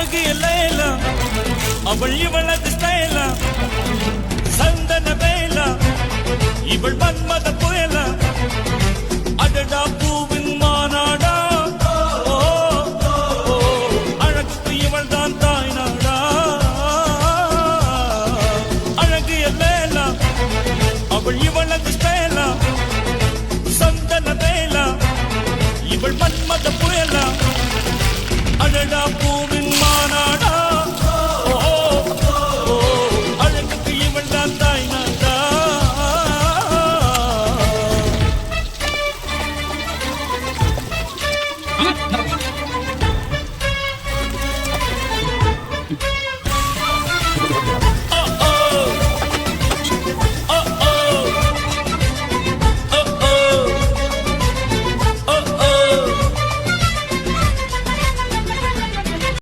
அழகு எல்லையில அவள் இவளது ஸ்டைலா சந்தன வேலா இவள் மன்மத புயலா அடடா பூவின் மாநாடா அழகுக்கு இவள் தான் தாய் நாடா அழகு எல்லையில அவள் இவளது ஸ்டைலா சந்தன வேலா இவள் மன்மத புயலா அடடா பூ